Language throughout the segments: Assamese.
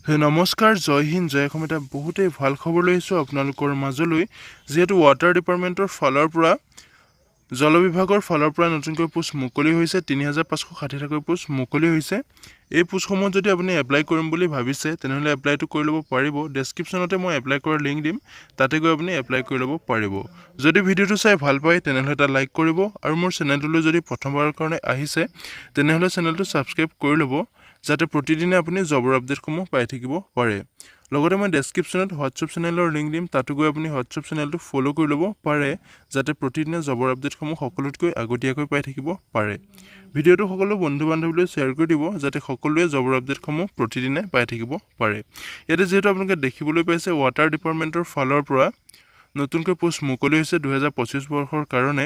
নমস্কাৰ, জয় হিন্দ, জয় অসম। এটা বহুতেই ভাল খবৰ লৈ আহিছোঁ আপোনালোকৰ মাজলৈ। যিহেতু ৱাটাৰ ডিপাৰ্টমেণ্টৰ ফালৰ পৰা জল বিভাগৰ ফালৰ পৰা নতুনকৈ পোষ্ট মুকলি হৈছে, ৩,৫৬০টাকৈ পোষ্ট মুকলি হৈছে। এই পোষ্টসমূহত যদি আপুনি এপ্লাই কৰিম বুলি ভাবিছে তেনেহ'লে এপ্লাইটো কৰি ল'ব পাৰিব। ডেছক্ৰিপশ্যনতে মই এপ্লাই কৰাৰ লিংক দিম, তাতে গৈ আপুনি এপ্লাই কৰি ল'ব পাৰিব। যদি ভিডিঅ'টো চাই ভাল পায় তেনেহ'লে এটা লাইক কৰিব, আৰু মোৰ চেনেলটোলৈ যদি প্ৰথমবাৰৰ কাৰণে আহিছে তেনেহ'লে চেনেলটো ছাবস্ক্ৰাইব কৰি ল'ব, যাতে প্ৰতিদিনে আপুনি জবৰ আপডেটসমূহ পাই থাকিব পাৰে। লগতে মই ডেছক্ৰিপশ্যনত হোৱাটছএপ চেনেলৰ লিংক দিম, তাতো গৈ আপুনি হোৱাটছএপ চেনেলটো ফ'ল' কৰি ল'ব পাৰে, যাতে প্ৰতিদিনে জবৰ আপডেটসমূহ সকলোতকৈ আগতীয়াকৈ পাই থাকিব পাৰে। ভিডিঅ'টো সকলো বন্ধু বান্ধৱীলৈ শ্বেয়াৰ কৰি দিব, যাতে সকলোৱে জবৰ আপডেটসমূহ প্ৰতিদিনে পাই থাকিব পাৰে। ইয়াতে যিহেতু আপোনালোকে দেখিবলৈ পাইছে ৱাটাৰ ডিপাৰ্টমেণ্টৰ ফালৰ পৰা নতুনকৈ পোষ্ট মুকলি হৈছে 2025 বৰ্ষৰ কাৰণে।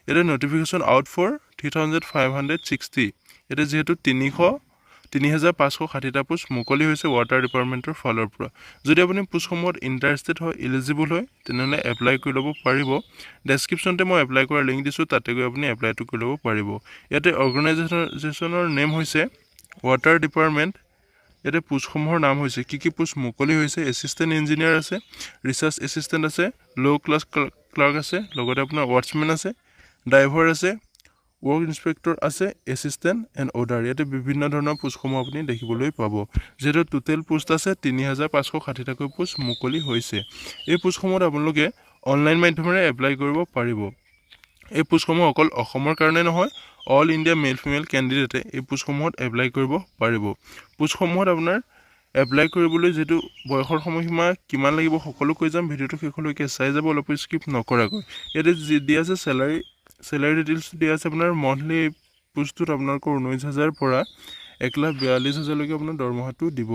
ইয়াতে নটিফিকেশ্যন আউট ফৰ 3,560। ইয়াতে যিহেতু 3,560টা পোষ্ট মুকলি হৈছে ৱাটাৰ ডিপাৰ্টমেণ্টৰ ফালৰ পৰা। যদি আপুনি পোষ্টসমূহত ইণ্টাৰেষ্টেড হয়, ইলিজিবল হয়, তেনেহ'লে এপ্লাই কৰি ল'ব পাৰিব। ডেছক্ৰিপশ্যনতে মই এপ্লাই কৰাৰ লিংক দিছোঁ, তাতে গৈ আপুনি এপ্লাইটো কৰি ল'ব পাৰিব। ইয়াতে অৰ্গেনাইজেশ্যনৰ নেম হৈছে ৱাটাৰ ডিপাৰ্টমেণ্ট। ইয়াতে পোষ্টসমূহৰ নাম হৈছে কি পোষ্ট মুকলি হৈছে: এছিষ্টেণ্ট ইঞ্জিনিয়াৰ আছে, ৰিচাৰ্চ এছিষ্টেণ্ট আছে, ল' ক্লাছ ক্লাৰ্ক আছে, লগতে আপোনাৰ ৱাটছমেন আছে, ড্ৰাইভাৰ আছে, ৱৰ্ক ইনস্পেক্টৰ আছে, এছিষ্টেণ্ট এণ্ড অৰ্ডাৰ। ইয়াতে বিভিন্ন ধৰণৰ পোষ্টসমূহ আপুনি দেখিবলৈ পাব। যিহেতু টোটেল পোষ্ট আছে 3,560টাকৈ পোষ্ট মুকলি হৈছে। এই পোষ্টসমূহত আপোনালোকে অনলাইন মাধ্যমেৰে এপ্লাই কৰিব পাৰিব। এই পোষ্টসমূহ অকল অসমৰ কাৰণে নহয়, অল ইণ্ডিয়া মেল ফিমেল কেণ্ডিডেটে এই পোষ্টসমূহত এপ্লাই কৰিব পাৰিব। পোষ্টসমূহত আপোনাৰ এপ্লাই কৰিবলৈ যিহেতু বয়সৰ সময়সীমা কিমান লাগিব সকলো কৈ যাম, ভিডিঅ'টো শেষলৈকে চাই যাব, অলপ স্কিপ নকৰাকৈ। ইয়াতে দিয়া আছে চেলাৰী ডিটেইলছ দিয়া আছে আপোনাৰ মন্থলি। পোষ্টটোত আপোনালোকৰ 19,000 পৰা 1,42,000লৈকে আপোনাৰ দৰমহাটো দিব।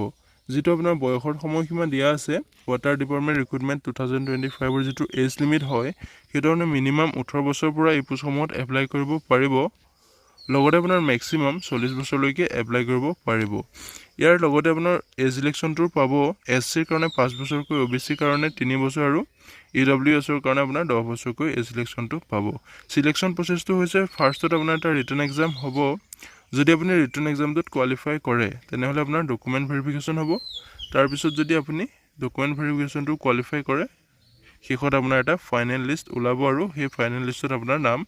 যিটো আপোনাৰ বয়সৰ সময়সীমা দিয়া আছে, ৱাটাৰ ডিপাৰ্টমেণ্ট ৰিক্ৰুটমেণ্ট 2025ৰ যিটো এজ লিমিট হয়, সেইটো আপোনাৰ মিনিমাম 18 বছৰৰ পৰা এই পোষ্টসমূহত এপ্লাই কৰিব পাৰিব। লগতে আপোনাৰ মেক্সিমাম 40 বছৰলৈকে এপ্লাই কৰিব পাৰিব। ইয়াৰ লগতে আপোনাৰ এজ ইলেকশ্যনটো পাব। এছ চিৰ কাৰণে 5 বছৰকৈ, অ' বি চিৰ কাৰণে 3 বছৰ, আৰু EWS-ৰ কাৰণে আপোনাৰ 10 বছৰকৈ এজ ইলেকশ্যনটো পাব। চিলেকশ্যন প্ৰচেছটো হৈছে ফাৰ্ষ্টত আপোনাৰ এটা ৰিটেন এক্সাম হ'ব। যদি আপুনি ৰিটেন এক্সামটোত কোৱালিফাই কৰে তেনেহ'লে আপোনাৰ ডকুমেণ্ট ভেৰিফিকেশ্যন হ'ব। তাৰপিছত যদি আপুনি ডকুমেণ্ট ভেৰিফিকেশ্যনটো কোৱালিফাই কৰে, শেষত আপোনাৰ এটা ফাইনেল লিষ্ট ওলাব, আৰু সেই ফাইনেল লিষ্টত আপোনাৰ নাম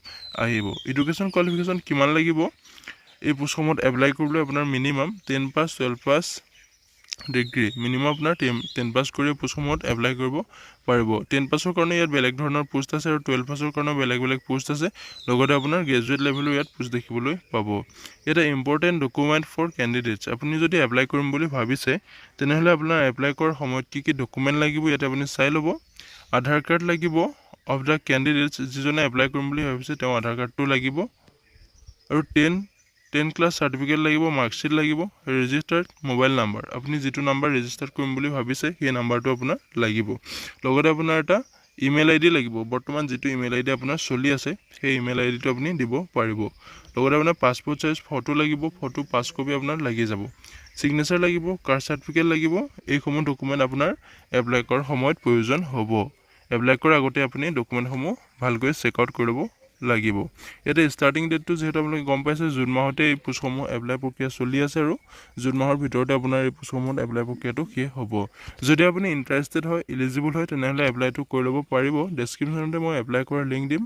আহিব। এডুকেশ্যন কোৱালিফিকেশ্যন কিমান লাগিব এই পোষ্টসমূহত এপ্লাই কৰিবলৈ? আপোনাৰ মিনিমাম 10 পাছ, 12 পাছ ডিগ্ৰী, মিনিমাম আপোনাৰ 10 পাছ কৰি পোষ্টসমূহত এপ্লাই কৰিব পাৰিব। 10 পাছৰ কাৰণে ইয়াত বেলেগ ধৰণৰ পোষ্ট আছে, আৰু 12 পাছৰ কাৰণেও বেলেগ পোষ্ট আছে। লগতে আপোনাৰ গ্ৰেজুৱেট লেভেলো ইয়াত পোষ্ট দেখিবলৈ পাব। ইয়াতে ইম্পৰ্টেণ্ট ডকুমেণ্ট ফৰ কেণ্ডিডেটছ। আপুনি যদি এপ্লাই কৰিম বুলি ভাবিছে তেনেহ'লে আপোনাৰ এপ্লাই কৰাৰ সময়ত কি ডকুমেণ্ট লাগিব ইয়াতে আপুনি চাই ল'ব। আধাৰ কাৰ্ড লাগিব অফ দ্য কেণ্ডিডেটছ, যিজনে এপ্লাই কৰিম বুলি ভাবিছে তেওঁ আধাৰ কাৰ্ডটো লাগিব, আৰু 10 ক্লাছ চাৰ্টিফিকেট লাগিব, মাৰ্কশ্বিট লাগিব, ৰেজিষ্টাৰ্ড মোবাইল নাম্বাৰ। আপুনি যিটো নাম্বাৰ ৰেজিষ্টাৰ কৰিম বুলি ভাবিছে সেই নাম্বাৰটো আপোনাৰ লাগিব। লগতে আপোনাৰ এটা ইমেইল ID লাগিব। বৰ্তমান যিটো ইমেইল ID আপোনাৰ চলি আছে সেই ইমেইল IDটো আপুনি দিব পাৰিব। লগতে আপোনাৰ পাছপৰ্ট চাইজ ফটো লাগিব, ফটো 5 কপি আপোনাৰ লাগি যাব। ছিগনেচাৰ লাগিব, কাষ্ট চাৰ্টিফিকেট লাগিব। এইসমূহ ডকুমেণ্ট আপোনাৰ এপ্লাই কৰাৰ সময়ত প্ৰয়োজন হ'ব। এপ্লাই কৰাৰ আগতে আপুনি ডকুমেণ্টসমূহ ভালকৈ চেক আউট কৰি ল'ব লাগিব। ইয়াতে ষ্টাৰ্টিং ডেটটো যিহেতু আপোনালোকে গম পাইছে, জুন মাহতে এই পোষ্টসমূহ এপ্লাই প্ৰক্ৰিয়া চলি আছে, আৰু জুন মাহৰ ভিতৰতে আপোনাৰ এই পোষ্টসমূহত এপ্লাই প্ৰক্ৰিয়াটো শেষ হ'ব। যদি আপুনি ইণ্টাৰেষ্টেড হয়, ইলিজিবল হয়, তেনেহ'লে এপ্লাইটো কৰি ল'ব পাৰিব। ডেছক্ৰিপশ্যনতে মই এপ্লাই কৰাৰ লিংক দিম,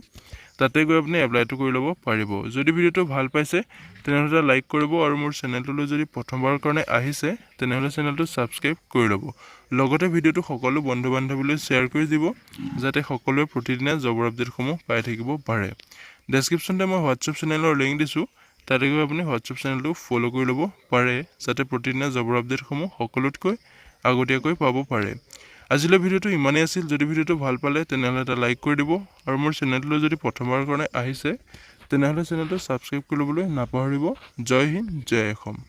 তাতে গৈ আপুনি এপ্লাইটো কৰি ল'ব পাৰিব। যদি ভিডিঅ'টো ভাল পাইছে তেনেহ'লে লাইক কৰিব, আৰু মোৰ চেনেলটোলৈ যদি প্ৰথমবাৰৰ কাৰণে আহিছে তেনেহ'লে চেনেলটো ছাবস্ক্ৰাইব কৰি ল'ব। লগতে ভিডিঅ'টো সকলো বন্ধু বান্ধৱীলৈ শ্বেয়াৰ কৰি দিব, যাতে সকলোৱে প্ৰতিদিনে জবৰ আপডেটসমূহ পাই থাকিব পাৰে। ডেছক্ৰিপশ্যনতে মই হোৱাটছএপ চেনেলৰ লিংক দিছোঁ, তাতে গৈ আপুনি হোৱাটছএপ চেনেলটো ফ'ল' কৰি ল'ব পাৰে, যাতে প্ৰতিদিনে জবৰ আপডেটসমূহ সকলোতকৈ আগতীয়াকৈ পাব পাৰে। আজিলৈ ভিডিঅ'টো ইমানেই আছিল। যদি ভিডিঅ'টো ভাল পালে তেনেহ'লে এটা লাইক কৰি দিব, আৰু মোৰ চেনেলটোলৈ যদি প্ৰথমবাৰৰ কাৰণে আহিছে তেনেহ'লে চেনেলটো ছাবস্ক্ৰাইব কৰি ল'বলৈ নাপাহৰিব। জয় হিন্দ, জয় অসম।